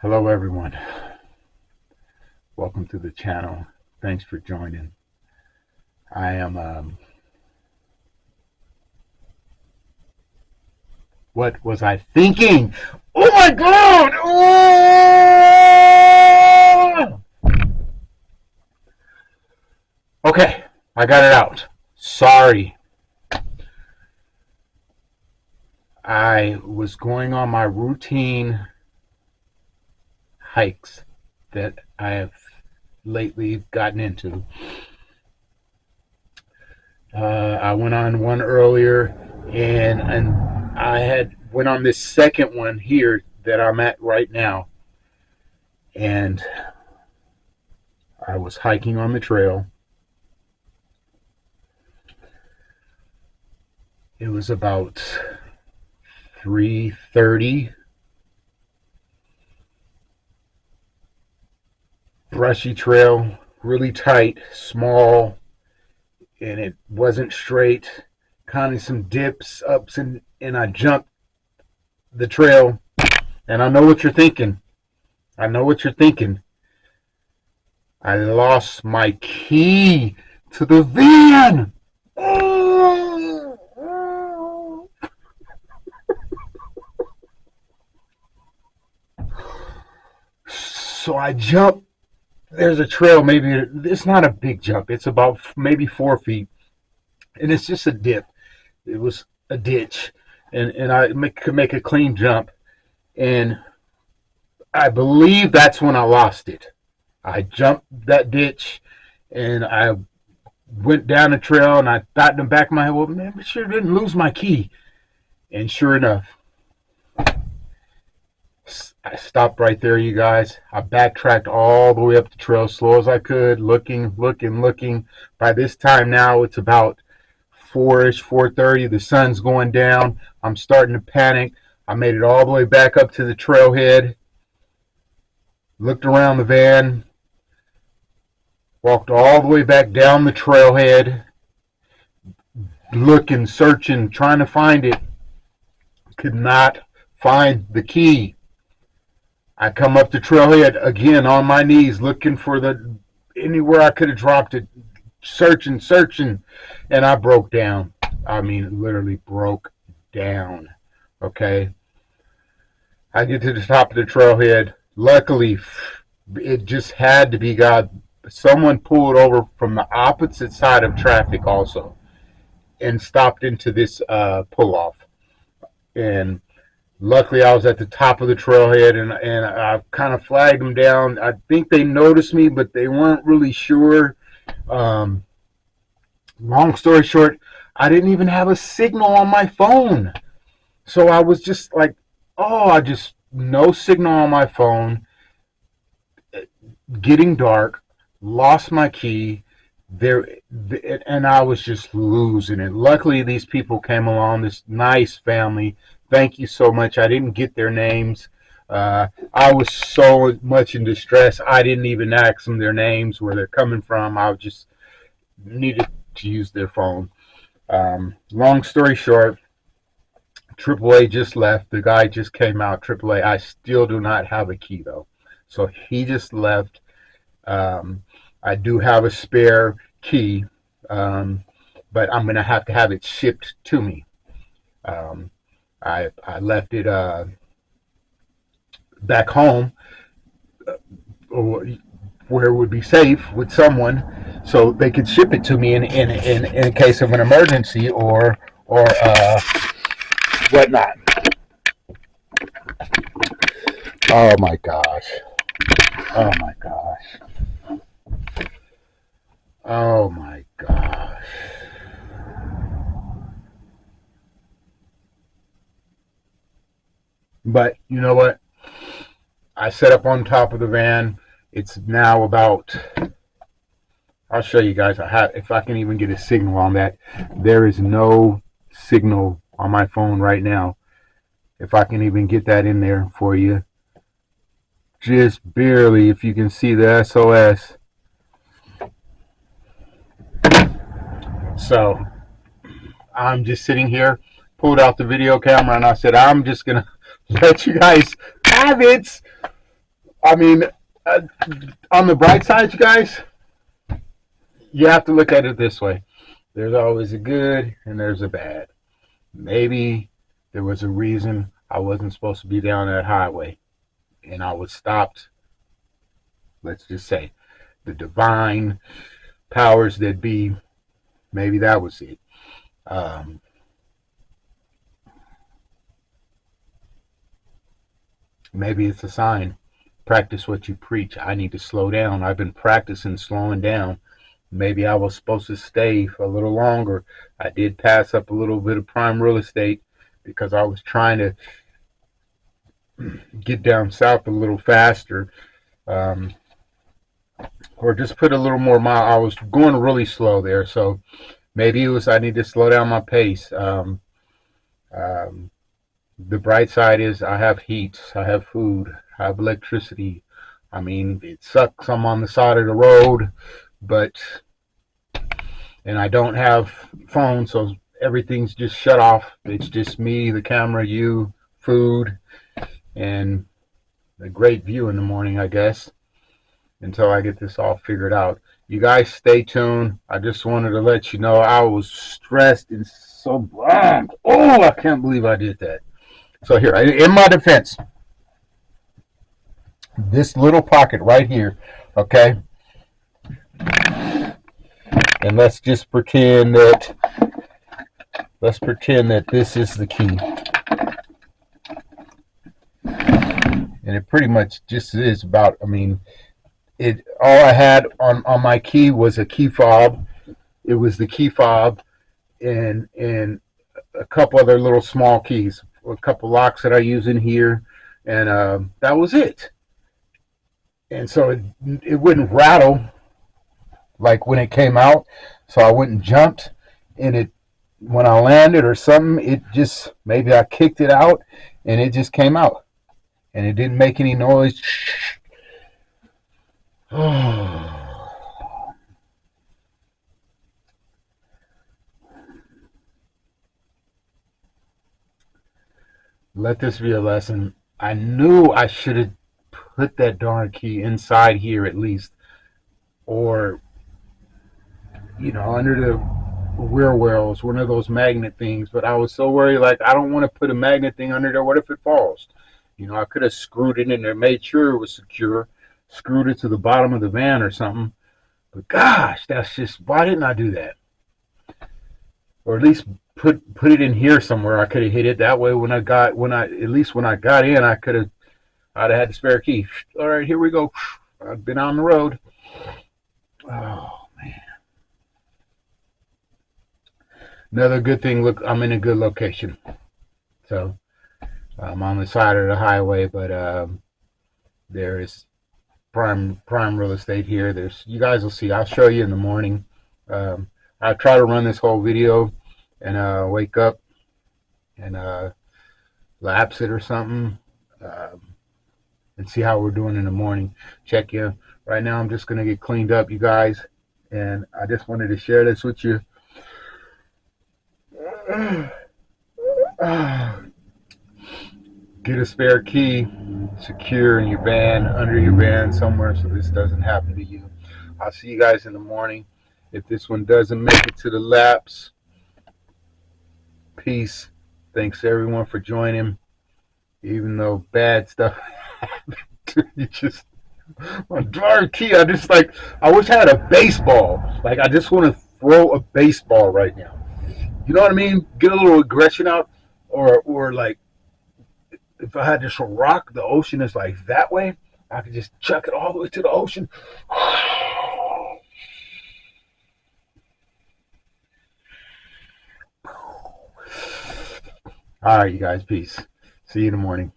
Hello everyone, welcome to the channel. Thanks for joining. I am what was I thinking? Oh my god! Oh! Okay, I got it out. Sorry. I was going on my routine hikes that I have lately gotten into. I went on one earlier, and I had went on this second one here that I'm at right now, and I was hiking on the trail. It was about 3:30. Brushy trail, really tight, small, and it wasn't straight. Kind of some dips, ups, and I jumped the trail. And I know what you're thinking. I know what you're thinking. I lost my key to the van. So I jumped. There's a trail, maybe it's not a big jump. It's about maybe 4 feet, and it's just a dip. It was a ditch, and I could make a clean jump, and I believe that's when I lost it. I jumped that ditch, and I went down the trail, and I thought in the back of my head, well, man, I sure didn't lose my key. And sure enough, I stopped right there, you guys. I backtracked all the way up the trail, slow as I could, looking. By this time now, it's about 4-ish, 4:30. The sun's going down. I'm starting to panic. I made it all the way back up to the trailhead, looked around the van, walked all the way back down the trailhead, looking, searching, trying to find it. Could not find the key. I come up the trailhead again on my knees, looking for anywhere I could have dropped it, searching, and I broke down. I mean, literally broke down. Okay, I get to the top of the trailhead. Luckily, it just had to be God. Someone pulled over from the opposite side of traffic also, and stopped into this pull off. And luckily, I was at the top of the trailhead, and I kind of flagged them down. I think they noticed me, but they weren't really sure. Um, Long story short, I didn't even have a signal on my phone. So I was just like, oh, I just, no signal on my phone, getting dark, lost my key. There, and I was just losing it. Luckily, these people came along, this nice family. Thank you so much. I didn't get their names. I was so much in distress. I didn't even ask them their names, where they're coming from. I just needed to use their phone. Long story short, AAA just left. The guy just came out. AAA. I still do not have a key though, so he just left. I do have a spare key, but I'm gonna have to have it shipped to me. Um, I left it back home, or where it would be safe with someone, so they could ship it to me in case of an emergency or whatnot. Oh my gosh! Oh my gosh! Oh my gosh! But you know what? I set up on top of the van. It's now about, I'll show you guys if I can even get a signal on that. There is no signal on my phone right now. If I can even get that in there for you. Just barely, if you can see the SOS. So I'm just sitting here, pulled out the video camera, and I said, I'm just going to let you guys have it. I mean, uh, on the bright side, you guys, you have to look at it this way. There's always a good and there's a bad. Maybe there was a reason I wasn't supposed to be down that highway and I was stopped. Let's just say the divine powers that be, maybe that was it. Um, maybe it's a sign. Practice what you preach. I need to slow down. I've been practicing slowing down. Maybe I was supposed to stay for a little longer. I did pass up a little bit of prime real estate because I was trying to get down south a little faster, um, or just put a little more mile. I was going really slow there, so maybe it was I need to slow down my pace. Um, the bright side is I have heat, I have food, I have electricity. I mean, it sucks. I'm on the side of the road, but and I don't have phone, so everything's just shut off. It's just me, the camera, you, food, and a great view in the morning, I guess, until I get this all figured out. You guys stay tuned. I just wanted to let you know I was stressed and so bummed. Oh, I can't believe I did that. So here, in my defense, this little pocket right here, okay, and let's pretend that this is the key, and it pretty much just is about. I mean, it all I had on my key was a key fob. It was the key fob and a couple other little small keys, a couple locks that I use in here, and that was it. And so it wouldn't rattle like when it came out, so I wouldn't jumped, and it when I landed or something, it just maybe I kicked it out, and it just came out, and it didn't make any noise. Let this be a lesson. I knew I should have put that darn key inside here at least, or under the rear wheels, one of those magnet things. But I was so worried, like I don't want to put a magnet thing under there. What if it falls? I could have screwed it in there, made sure it was secure, screwed it to the bottom of the van or something. But gosh, that's just why didn't I do that? Or at least put it in here somewhere. I could have hit it that way when I got in, I'd have had the spare key. All right, here we go. I've been on the road. Oh man. Another good thing, look, I'm in a good location. So I'm on the side of the highway, but there is prime real estate here. You guys will see. I'll show you in the morning. I try to run this whole video and wake up and lapse it or something, and see how we're doing in the morning. Check you. Right now, I'm just gonna get cleaned up, you guys, and I just wanted to share this with you. Get a spare key secure in your van, under your van somewhere, so this doesn't happen to you. I'll see you guys in the morning. If this one doesn't make it to the lapse, peace. Thanks everyone for joining. Even though bad stuff you just my darn key. I wish I had a baseball. Like I just want to throw a baseball right now. You know what I mean? Get a little aggression out, or like if I had this rock, the ocean is like that way. I could just chuck it all the way to the ocean. All right, you guys. Peace. See you in the morning.